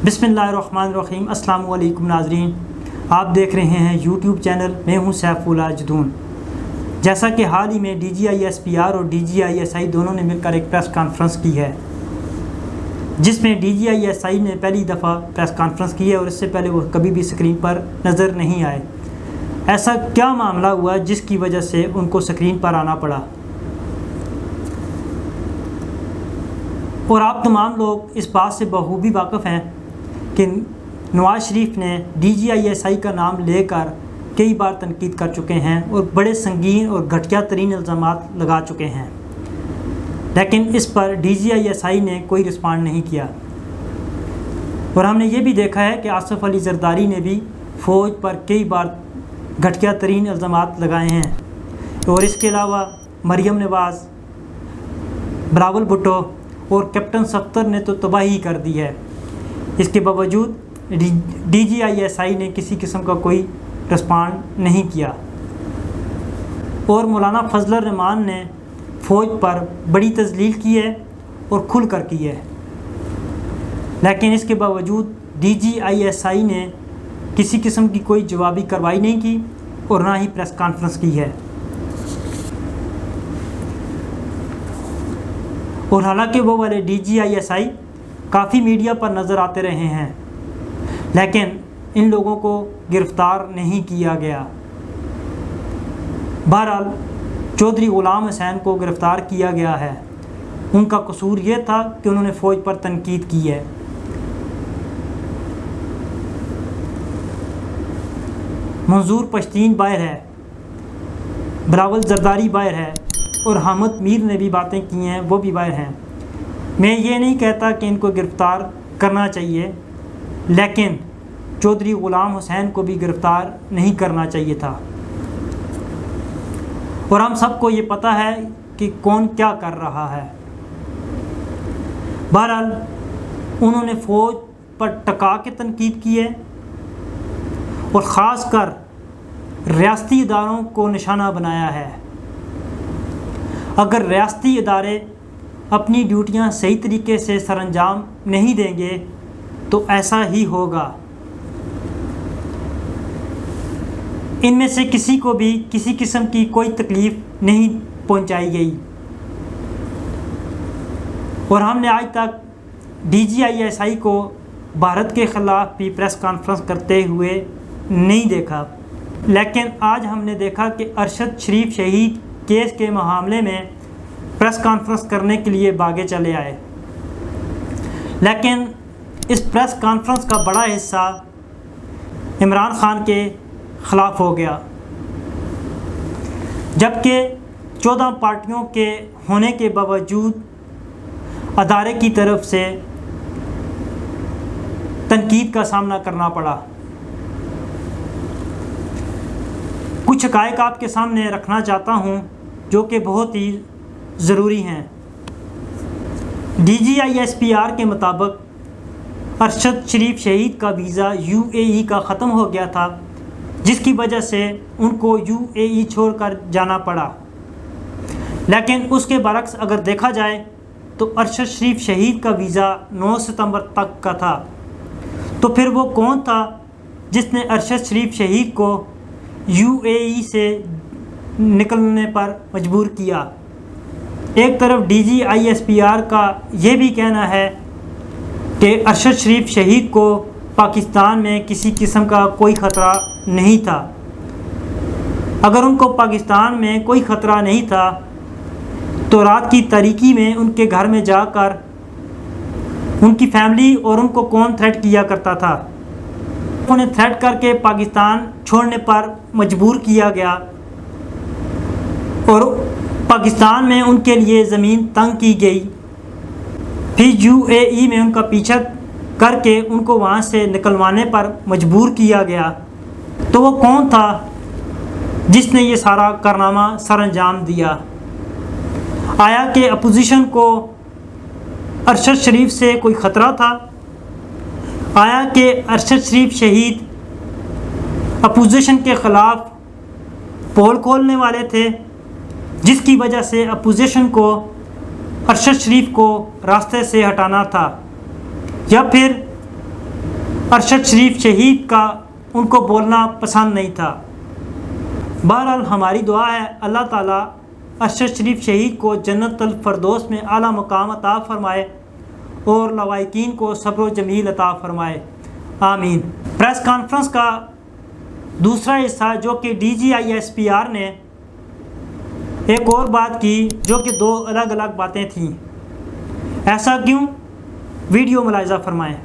बिस्मिल्लाहिर्रहमानिर्रहीम। अस्सलामु अलैकुम नाज़रीन, आप देख रहे हैं यूट्यूब चैनल। मैं हूं सैफुल्लाह जदून। जैसा कि हाल ही में DGISPR और DGISI दोनों ने मिलकर एक प्रेस कॉन्फ्रेंस की है, जिसमें DGISI ने पहली दफ़ा प्रेस कॉन्फ्रेंस की है और इससे पहले वो कभी भी स्क्रीन पर नज़र नहीं आए। ऐसा क्या मामला हुआ जिसकी वजह से उनको स्क्रीन पर आना पड़ा? और आप तमाम लोग इस बात से बखूबी वाक़िफ़ हैं कि नवाज़ शरीफ ने DGISI का नाम लेकर कई बार तनकीद कर चुके हैं और बड़े संगीन और घटिया तरीन इल्ज़ामात लगा चुके हैं, लेकिन इस पर DGISI ने कोई रिस्पॉन्ड नहीं किया। और हमने ये भी देखा है कि आसिफ अली जरदारी ने भी फ़ौज पर कई बार घटिया तरीन इल्ज़ामात लगाए हैं। और इसके अलावा मरियम नवाज़, बिलावल भुट्टो और कैप्टन सफ्तर ने तो तबाही कर दी है। इसके बावजूद DGISI ने किसी किस्म का कोई रिस्पॉन्ड नहीं किया। और मौलाना फजलुर रहमान ने फ़ौज पर बड़ी तज़लील की है और खुल कर की है, लेकिन इसके बावजूद DGISI ने किसी किस्म की कोई जवाबी कार्रवाई नहीं की और ना ही प्रेस कॉन्फ्रेंस की है। और हालांकि वो वाले DGISI काफ़ी मीडिया पर नज़र आते रहे हैं, लेकिन इन लोगों को गिरफ़्तार नहीं किया गया। बहरहाल चौधरी ग़ुलाम हुसैन को गिरफ़्तार किया गया है। उनका कसूर ये था कि उन्होंने फ़ौज पर तनकीद की है। मंजूर पश्तीन बाहर है, बिलावल जरदारी बाहर है और हामिद मीर ने भी बातें की हैं, वो भी बाहर हैं। मैं ये नहीं कहता कि इनको गिरफ़्तार करना चाहिए, लेकिन चौधरी ग़ुलाम हुसैन को भी गिरफ़्तार नहीं करना चाहिए था। और हम सबको ये पता है कि कौन क्या कर रहा है। बहरहाल उन्होंने फ़ौज पर टका के तनकीद की है और ख़ास कर रियासती इदारों को निशाना बनाया है। अगर रियासती इदारे अपनी ड्यूटियां सही तरीके से सरअंजाम नहीं देंगे तो ऐसा ही होगा। इनमें से किसी को भी किसी किस्म की कोई तकलीफ़ नहीं पहुंचाई गई। और हमने आज तक DGISI को भारत के ख़िलाफ़ भी प्रेस कॉन्फ्रेंस करते हुए नहीं देखा, लेकिन आज हमने देखा कि अरशद शरीफ शहीद केस के मामले में प्रेस कॉन्फ्रेंस करने के लिए भागे चले आए। लेकिन इस प्रेस कॉन्फ्रेंस का बड़ा हिस्सा इमरान खान के ख़िलाफ़ हो गया, जबकि 14 पार्टियों के होने के बावजूद अदारे की तरफ से तनकीद का सामना करना पड़ा। कुछ हक़ाइक़ आपके सामने रखना चाहता हूँ जो कि बहुत ही ज़रूरी हैं। DGISPR के मुताबिक अरशद शरीफ शहीद का वीज़ा UAE का ख़त्म हो गया था, जिसकी वजह से उनको UAE छोड़कर जाना पड़ा। लेकिन उसके बरक्स अगर देखा जाए तो अरशद शरीफ शहीद का वीज़ा 9 सितंबर तक का था। तो फिर वो कौन था जिसने अरशद शरीफ शहीद को UAE से निकलने पर मजबूर किया? एक तरफ DGISPR का ये भी कहना है कि अरशद शरीफ शहीद को पाकिस्तान में किसी किस्म का कोई ख़तरा नहीं था। अगर उनको पाकिस्तान में कोई ख़तरा नहीं था तो रात की तारीकी में उनके घर में जाकर उनकी फैमिली और उनको कौन थ्रेट किया करता था? उन्हें थ्रेट करके पाकिस्तान छोड़ने पर मजबूर किया गया और पाकिस्तान में उनके लिए ज़मीन तंग की गई। फिर UAE में उनका पीछा करके उनको वहाँ से निकलवाने पर मजबूर किया गया। तो वो कौन था जिसने ये सारा कारनामा सरअंजाम दिया? आया कि अपोजिशन को अरशद शरीफ से कोई ख़तरा था? आया कि अरशद शरीफ शहीद अपोजिशन के ख़िलाफ़ पोल खोलने वाले थे, जिसकी वजह से अपोजिशन को अरशद शरीफ को रास्ते से हटाना था? या फिर अरशद शरीफ शहीद का उनको बोलना पसंद नहीं था। बहरहाल हमारी दुआ है अल्लाह ताला अरशद शरीफ शहीद को जन्नतुल फरदौस में आला मकाम अता फ़रमाए और लवाइकीन को सब्र जमील अता फ़रमाए, आमीन। प्रेस कॉन्फ्रेंस का दूसरा हिस्सा जो कि DGISPR ने एक और बात की जो कि दो अलग अलग बातें थीं। ऐसा क्यों? वीडियो मुलाहिज़ा फरमाएं।